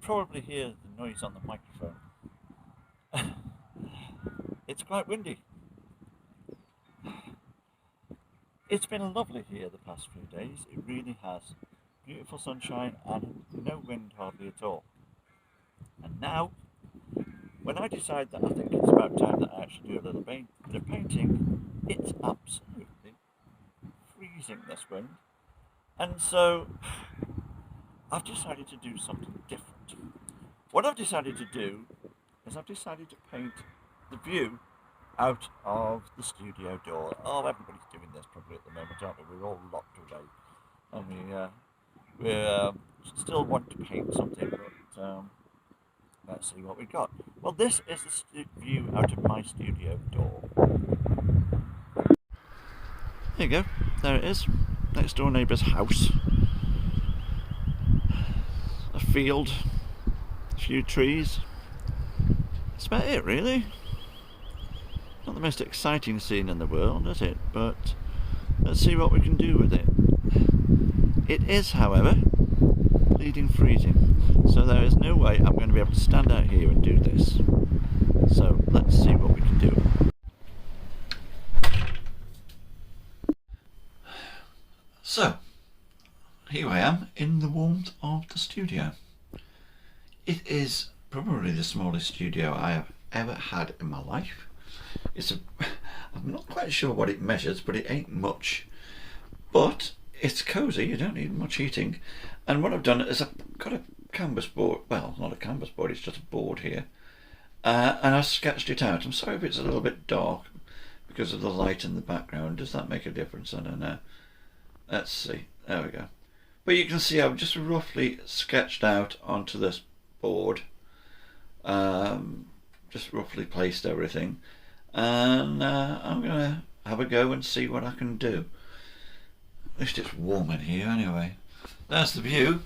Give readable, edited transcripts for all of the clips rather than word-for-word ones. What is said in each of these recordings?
probably hear the noise on the microphone. It's quite windy. It's been lovely here the past few days. It really has. Beautiful sunshine and no wind hardly at all. And now, when I decide that I think it's about time that I actually do a little bit of painting, it's absolutely freezing this wind. And so I've decided to do something different. What I've decided to do is I've decided to paint the view out of the studio door. Oh, everybody's doing this probably at the moment, aren't they? We're all locked away, and we still want to paint something, but let's see what we got. Well, this is the view out of my studio door. There you go. There it is. Next door neighbour's house. A field, a few trees. That's about it, really. Not the most exciting scene in the world, is it? But let's see what we can do with it. It is, however, bleeding freezing, so there is no way I'm going to be able to stand out here and do this. So let's see what we can do. So, here I am in the warmth of the studio. It is probably the smallest studio I have ever had in my life. I'm not quite sure what it measures, but it ain't much. But it's cosy, you don't need much heating. And what I've done is I've got a canvas board, well, not a canvas board, it's just a board here. And I've sketched it out. I'm sorry if it's a little bit dark because of the light in the background. Does that make a difference? I don't know. Let's see, there we go. But you can see I've just roughly sketched out onto this board, just roughly placed everything. And I'm going to have a go and see what I can do. At least it's warm in here anyway. There's the view.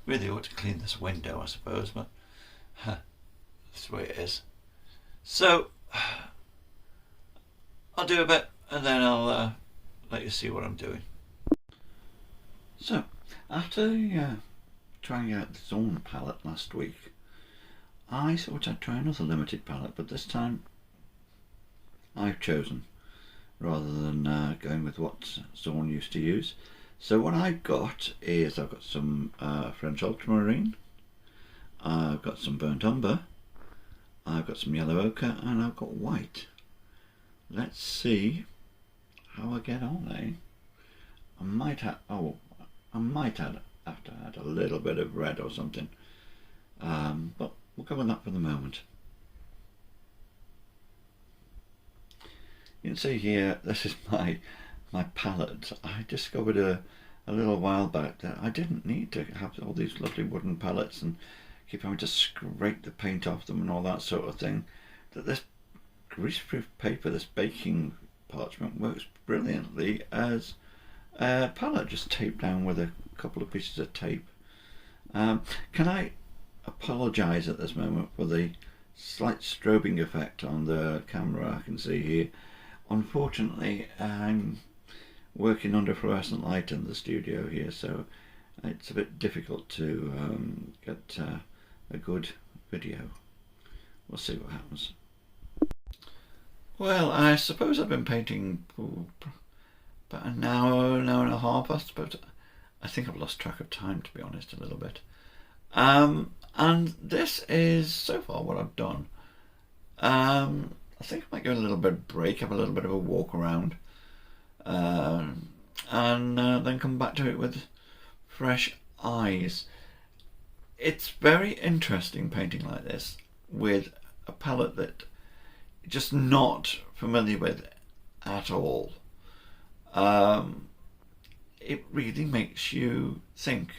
Really ought to clean this window, I suppose, but that's the way it is. So I'll do a bit and then I'll let you see what I'm doing. So after trying out the Zorn palette last week, I thought I'd try another limited palette, but this time I've chosen, rather than going with what Zorn used to use. So what I've got is I've got some French ultramarine, I've got some burnt umber, I've got some yellow ochre, and I've got white. Let's see how I get on, eh? I might have to add a little bit of red or something, but we'll go with that for the moment. You can see here, this is my palette. I discovered a little while back that I didn't need to have all these lovely wooden palettes and keep having to scrape the paint off them and all that sort of thing. That this greaseproof paper, this baking parchment, works brilliantly as a palette, just taped down with a couple of pieces of tape. Can I apologise at this moment for the slight strobing effect on the camera I can see here? Unfortunately, I'm working under fluorescent light in the studio here, so it's a bit difficult to get a good video. We'll see what happens. Well, I suppose I've been painting for about an hour and a half, I suppose. I think I've lost track of time, to be honest, a little bit. And this is so far what I've done. I think I might go a little bit of break, have a little bit of a walk around, and then come back to it with fresh eyes. It's very interesting painting like this with a palette that you're just not familiar with at all. It really makes you think.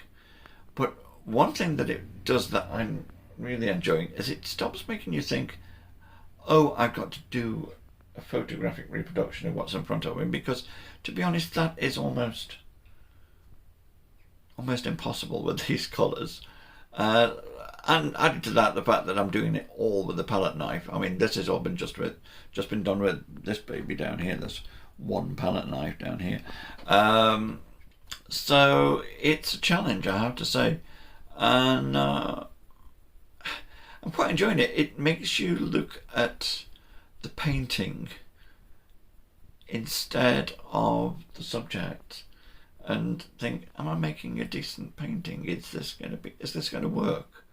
But one thing that it does that I'm really enjoying is it stops making you think, oh, I've got to do a photographic reproduction of what's in front of me, because to be honest, that is almost impossible with these colours. And added to that, the fact that I'm doing it all with the palette knife. I mean, this has all been just been done with this baby down here. There's one palette knife down here. So it's a challenge, I have to say. and I'm quite enjoying it. It makes you look at the painting instead of the subject and think, am I making a decent painting? Is this going to work?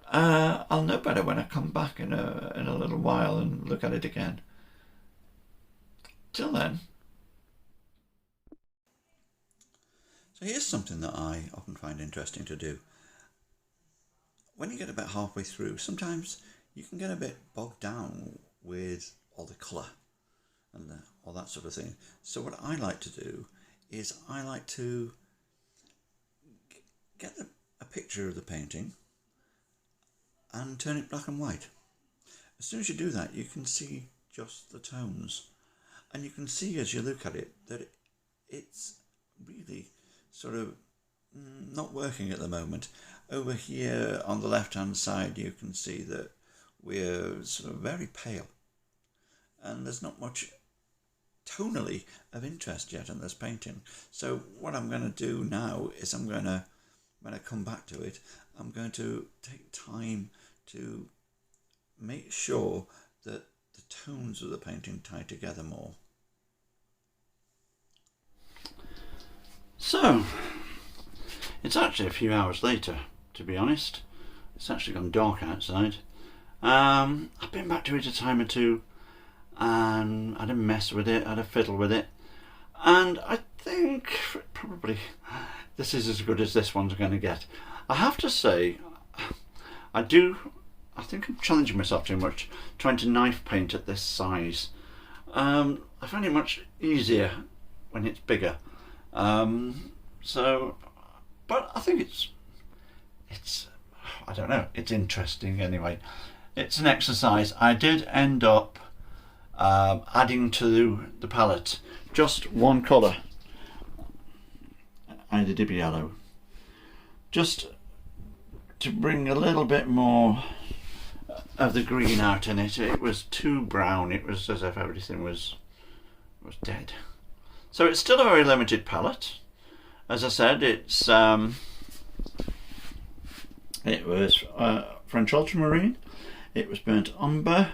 I'll know better when I come back in a little while and look at it again. Till then. So here's something that I often find interesting to do. When you get about halfway through, sometimes you can get a bit bogged down with all the colour and all that sort of thing. So what I like to do is I like to get a picture of the painting and turn it black and white. As soon as you do that, you can see just the tones, and you can see as you look at it that it's really sort of not working at the moment. Over here on the left hand side you can see that we're sort of very pale and there's not much tonally of interest yet in this painting. So what I'm going to do now is when I come back to it, I'm going to take time to make sure that the tones of the painting tie together more. So, it's actually a few hours later, to be honest. It's actually gone dark outside. I've been back to it a time or two and I had a mess with it, I had a fiddle with it, and I think probably this is as good as this one's going to get. I have to say, I think I'm challenging myself too much trying to knife paint at this size. I find it much easier when it's bigger. But I think it's I don't know, it's interesting anyway. It's an exercise. I did end up adding to the palette just one colour, either Dippy Yellow, just to bring a little bit more of the green out in it. It was too brown. It was as if everything was dead. So it's still a very limited palette. As I said, it was French Ultramarine, it was Burnt Umber,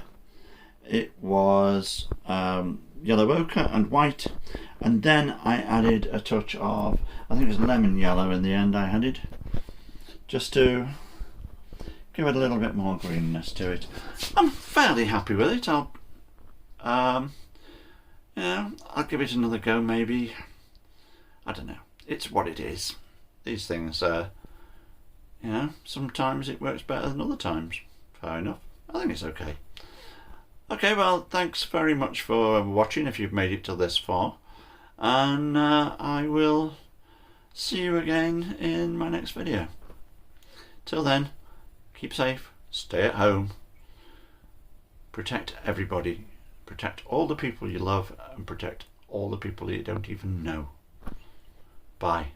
it was Yellow Ochre and White, and then I added a touch of, I think it was Lemon Yellow in the end I added, just to give it a little bit more greenness to it. I'm fairly happy with it. I'll give it another go maybe. I don't know. It's what it is. These things, sometimes it works better than other times. Fair enough. I think it's okay. Okay, well, thanks very much for watching if you've made it till this far. And I will see you again in my next video. Till then, keep safe, stay at home, protect everybody, protect all the people you love, and protect all the people you don't even know. Bye.